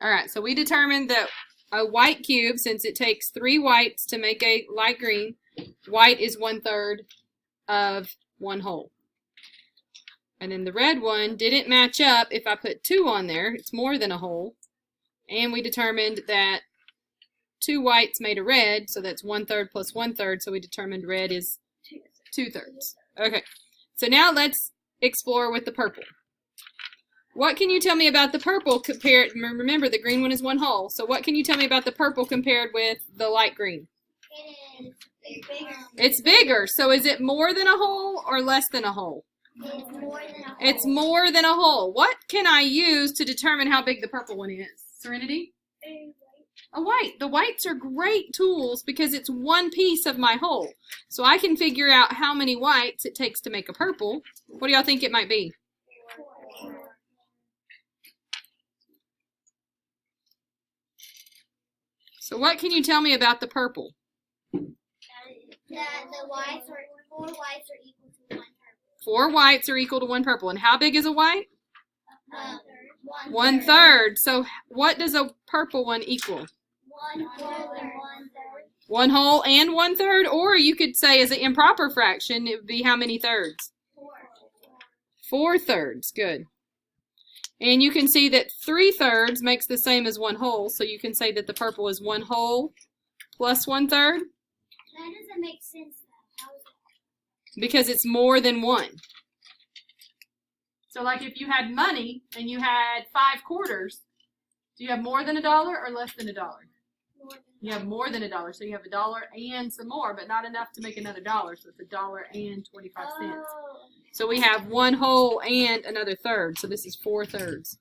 All right, so we determined that a white cube, since it takes 3 whites to make a light green, white is 1/3 of 1 whole. And then the red one didn't match up if I put 2 on there. It's more than a whole. And we determined that 2 whites made a red, so that's 1/3 plus 1/3, so we determined red is 2/3. Okay, so now let's explore with the purple. What can you tell me about the purple compared, remember the green one is 1 whole, so what can you tell me about the purple compared with the light green? It's bigger. It's bigger, so is it more than a whole or less than a whole? It's more than a whole. It's more than a whole. What can I use to determine how big the purple one is? Serenity? A white. The whites are great tools because it's 1 piece of my whole. So I can figure out how many whites it takes to make a purple. What do y'all think it might be? So what can you tell me about the purple? That the whites are 4 whites are equal to 1 purple. 4 whites are equal to 1 purple. And how big is a white? 1/3. 1/3. So what does a purple one equal? 1 whole and 1/3. 1 whole and 1/3, or you could say as an improper fraction, it would be how many thirds? 4. 4 thirds. Good. And you can see that 3 thirds makes the same as 1 whole, so you can say that the purple is 1 whole plus 1/3. That doesn't make sense though. How is it? Because it's more than 1. So like if you had money and you had 5 quarters, do you have more than $1 or less than $1? More than You have more than $1, so you have $1 and some more, but not enough to make another dollar, so it's $1.25. Oh. So we have 1 whole and another third, so this is 4 thirds.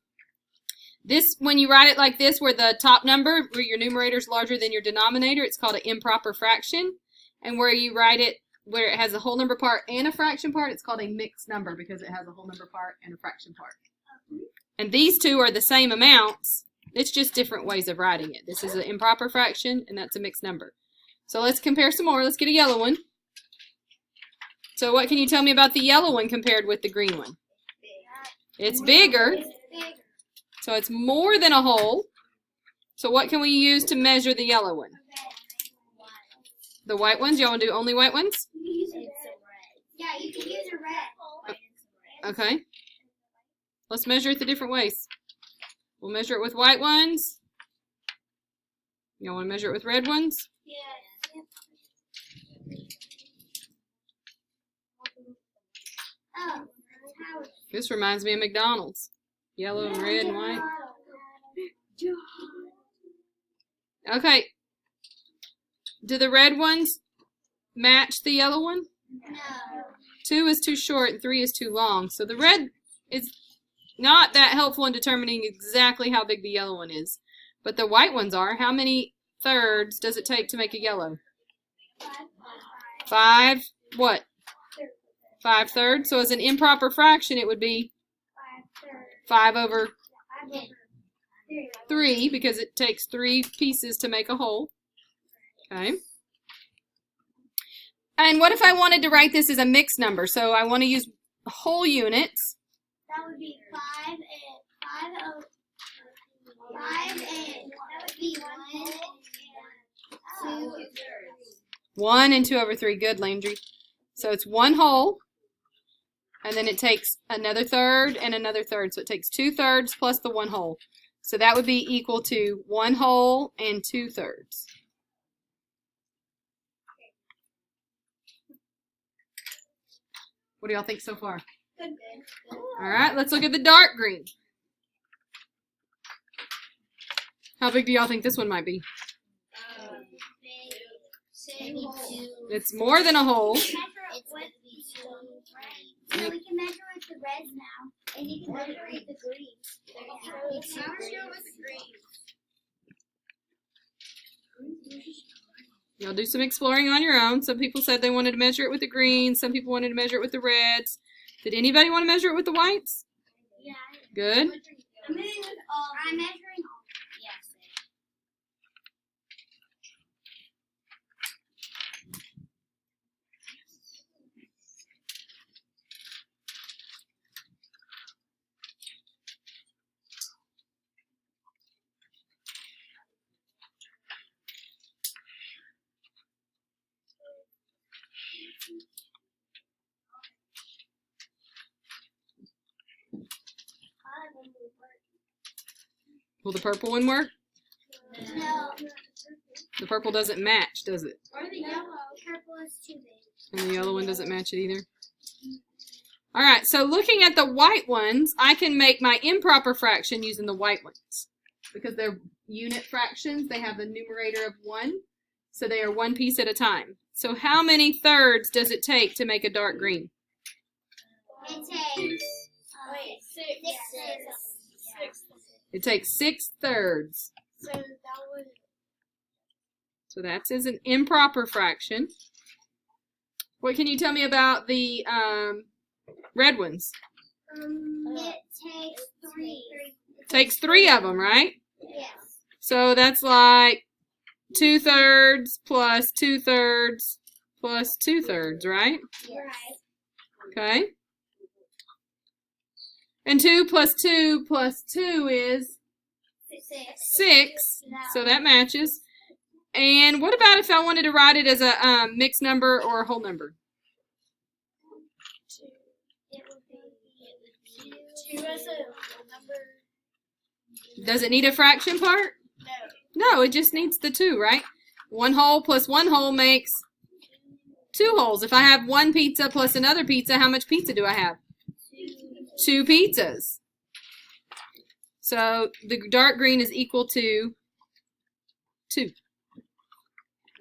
This, when you write it like this, where the top number, where your numerator is larger than your denominator, it's called an improper fraction. And where you write it, where it has a whole number part and a fraction part, it's called a mixed number because it has a whole number part and a fraction part. And these two are the same amounts. It's just different ways of writing it. This is an improper fraction, and that's a mixed number. So let's compare some more. Let's get a yellow one. So what can you tell me about the yellow one compared with the green one? It's bigger. It's bigger. So it's more than a whole. So what can we use to measure the yellow one? The white ones? Y'all want to do only white ones? It's a red. Yeah, you can use a red. Okay. Let's measure it the different ways. We'll measure it with white ones. Y'all want to measure it with red ones? Yes. Oh, This reminds me of McDonald's. Yellow and red and white. Okay. Do the red ones match the yellow one? No. 2 is too short and 3 is too long. So the red is not that helpful in determining exactly how big the yellow one is. But the white ones are. How many thirds does it take to make a yellow? 5 what? 5 thirds. So as an improper fraction, it would be 5 over 3 because it takes 3 pieces to make a whole. Okay. And what if I wanted to write this as a mixed number? So I want to use whole units. That would be 5 and 5 and that would be 1 and 2. 1 and 2 over 3. Good, Landry. So it's 1 whole. And then it takes another third and another third. So it takes 2 thirds plus the 1 whole. So that would be equal to 1 whole and 2 thirds. What do y'all think so far? Good. All right, let's look at the dark green. How big do y'all think this one might be? 72. It's more than a whole. So we can measure with the reds now, and you can measure with the greens. Y'all do some exploring on your own. Some people said they wanted to measure it with the greens. Some people wanted to measure it with the reds. Did anybody want to measure it with the whites? Yeah. Good. I'm measuring all. Yes. Will the purple one work? No. The purple doesn't match, does it? Or the yellow. Purple is too big. And the yellow one doesn't match it either. All right, so looking at the white ones, I can make my improper fraction using the white ones. Because they're unit fractions, they have a numerator of 1, so they are one piece at a time. So how many thirds does it take to make a dark green? It takes. Wait, six. It takes 6 thirds. So that would. So that's as an improper fraction. What can you tell me about the red ones? It takes 3. Takes 3 of them, right? Yes. So that's like 2 thirds plus 2 thirds plus 2 thirds, right? Right. Okay. And 2 plus 2 plus 2 is 6. So that matches. And what about if I wanted to write it as a mixed number or a whole number? It would be 2 as a number. Does it need a fraction part? No, it just needs the 2, right? 1 whole plus 1 whole makes 2 wholes. If I have 1 pizza plus another pizza, how much pizza do I have? 2 pizzas. So the dark green is equal to 2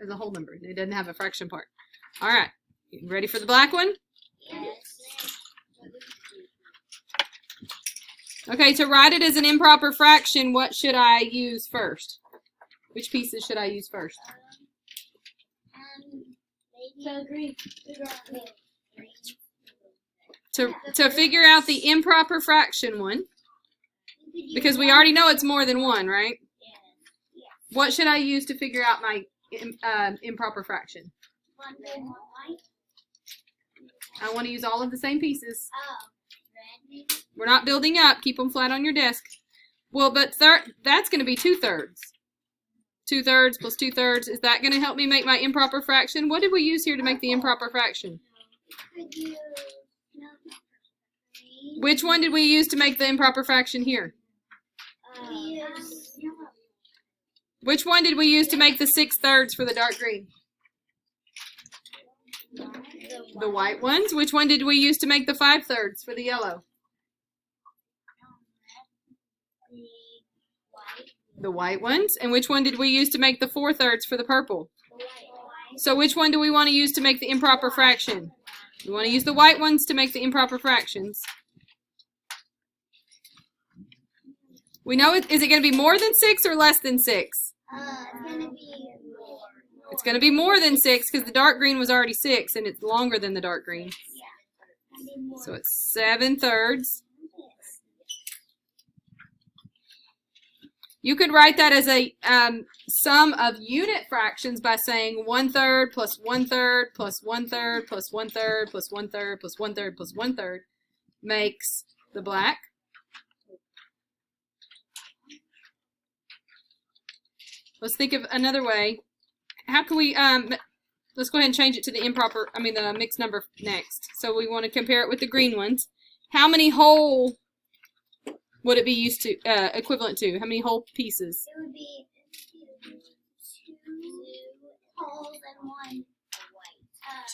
as a whole number. It doesn't have a fraction part. All right. You ready for the black one? Yes. Okay, to write it as an improper fraction, what should I use first? Which pieces should I use first? Green. To figure out the improper fraction one, because we already know it's more than 1, right? What should I use to figure out my improper fraction? 1 red, 1 white. I want to use all of the same pieces. Oh, red. We're not building up. Keep them flat on your desk. Well, but that's going to be 2 thirds. 2 thirds plus 2 thirds. Is that going to help me make my improper fraction? What did we use here to make the improper fraction? Could you? No. Which one did we use to make the improper fraction here? Which one did we use to make the 6 thirds for the dark green? The white ones. Which one did we use to make the 5 thirds for the yellow? The white ones. And which one did we use to make the 4 thirds for the purple? So which one do we want to use to make the improper fraction? We want to use the white ones to make the improper fractions. We know it. Is it going to be more than 6 or less than 6? It's gonna be more. It's going to be more than 6 because the dark green was already 6 and it's longer than the dark green. Yeah. So it's 7 thirds. You could write that as a sum of unit fractions by saying 1 third plus 1 third plus 1 third plus 1 third plus 1 third plus 1 third plus 1 third makes the black. Let's think of another way. How can we, let's go ahead and change it to the mixed number next. So we want to compare it with the green ones. How many whole would it be used to, equivalent to? How many whole pieces? It would be 2 wholes and 1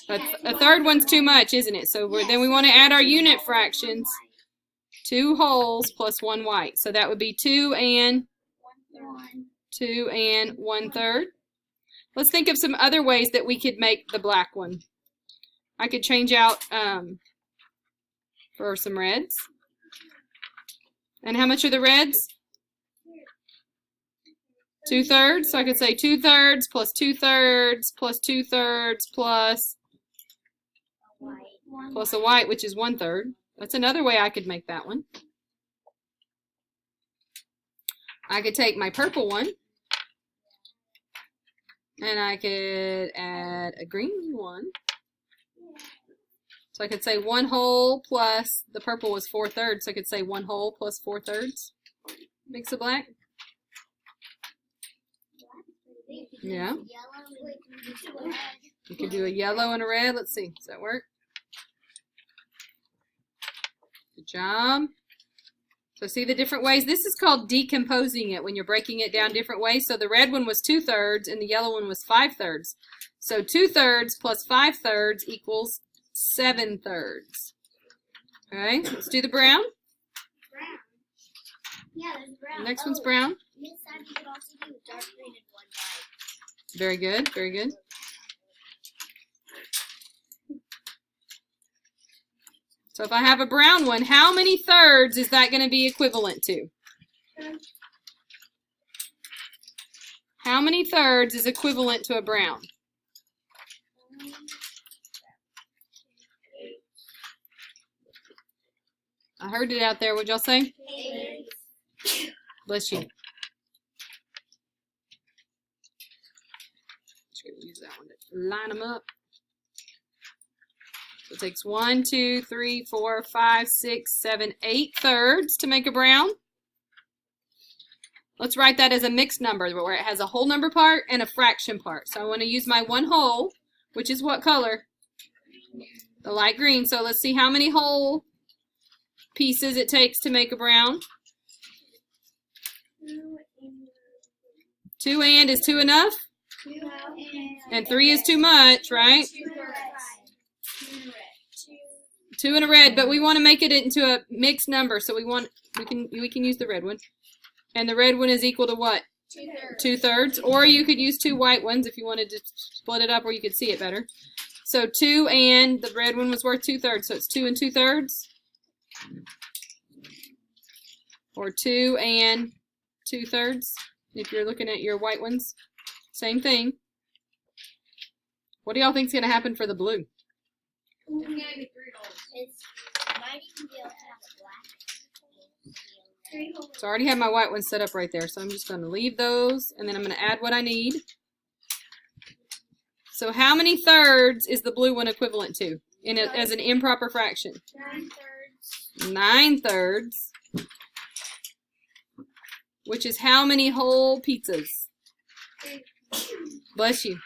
white. A third one's too much, isn't it? So then we want to add our unit fractions. 2 wholes plus 1 white. So that would be 2 and 1 third. Let's think of some other ways that we could make the black one. I could change out for some reds. And how much are the reds? 2 thirds. So I could say 2 thirds plus 2 thirds plus 2 thirds plus a white, which is 1 third. That's another way I could make that one. I could take my purple one and I could add a green one. So I could say 1 whole plus, the purple was 4 thirds, so I could say 1 whole plus 4 thirds makes a black. Yeah. You could do a yellow and a red. Let's see. Does that work? Good job. So see the different ways? This is called decomposing it when you're breaking it down different ways. So the red one was 2/3 and the yellow one was 5/3. So 2/3 plus 5/3 equals 7/3. Okay, let's do the brown. Brown. Yeah, there's brown. The next one's brown. Miss said you could also do dark green and one white. Very good, very good. So if I have a brown one, how many thirds is that going to be equivalent to? How many thirds is equivalent to a brown? I heard it out there. What'd y'all say? 8. Bless you. Just gonna use that one to line them up. So it takes 1, 2, 3, 4, 5, 6, 7, 8 thirds to make a brown. Let's write that as a mixed number where it has a whole number part and a fraction part. So I want to use my 1 whole, which is what color? The light green. So let's see how many whole pieces it takes to make a brown. 2 and is 2 enough? And 3 is too much, right? 2 and a red, but we want to make it into a mixed number, so we can use the red one. And the red one is equal to what? 2/3. Or you could use 2 white ones if you wanted to split it up where you could see it better. So 2 and the red one was worth 2/3, so it's 2 and 2/3. Or 2 and 2/3 if you're looking at your white ones. Same thing. What do y'all think is going to happen for the blue? It's might even be able to have a black. So I already have my white ones set up right there, so I'm just going to leave those, and then I'm going to add what I need. So how many thirds is the blue one equivalent to as an improper fraction? 9 thirds. 9 thirds. Which is how many whole pizzas? Bless you.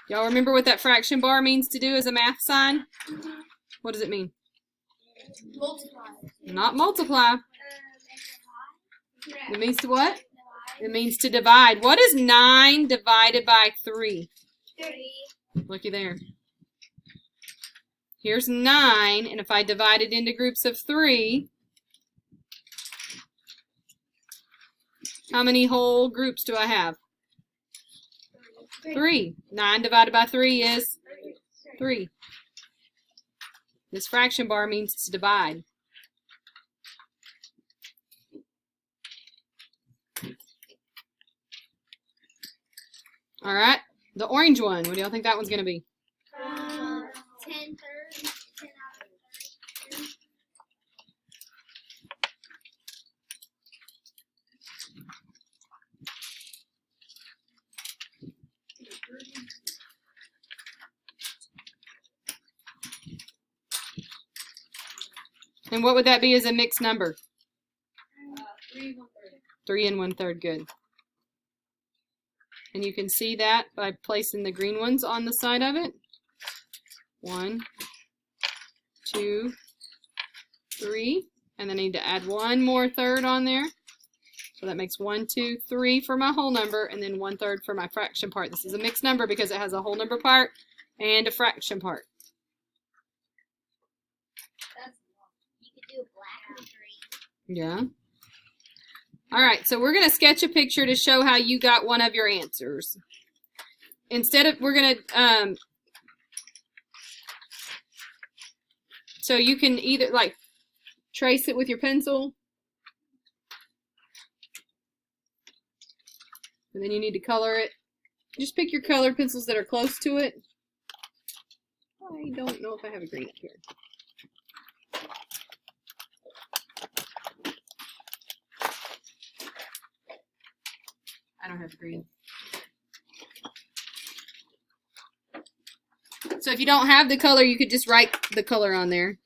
Y'all remember what that fraction bar means to do as a math sign? What does it mean? Multiply. Not multiply. It means to what? It means to divide. What is 9 divided by 3? 30. Looky there. Here's 9, and if I divide it into groups of 3, how many whole groups do I have? 3. 9 divided by 3 is 3. This fraction bar means to divide. All right, the orange one. What do y'all think that one's going to be? 10 thirds. 10 out of 30. And what would that be as a mixed number? 3 1/3. 3 and 1/3, good. And you can see that by placing the green ones on the side of it. 1, 2, 3. And then I need to add 1 more third on there. So that makes 1, 2, 3 for my whole number, and then 1/3 for my fraction part. This is a mixed number because it has a whole number part and a fraction part. You could do black or green. Yeah. All right, so we're going to sketch a picture to show how you got one of your answers. Instead of, we're going to, so you can either, like, trace it with your pencil. And then you need to color it. Just pick your colored pencils that are close to it. I don't know if I have a green up here. I don't have green. So if you don't have the color, you could just write the color on there.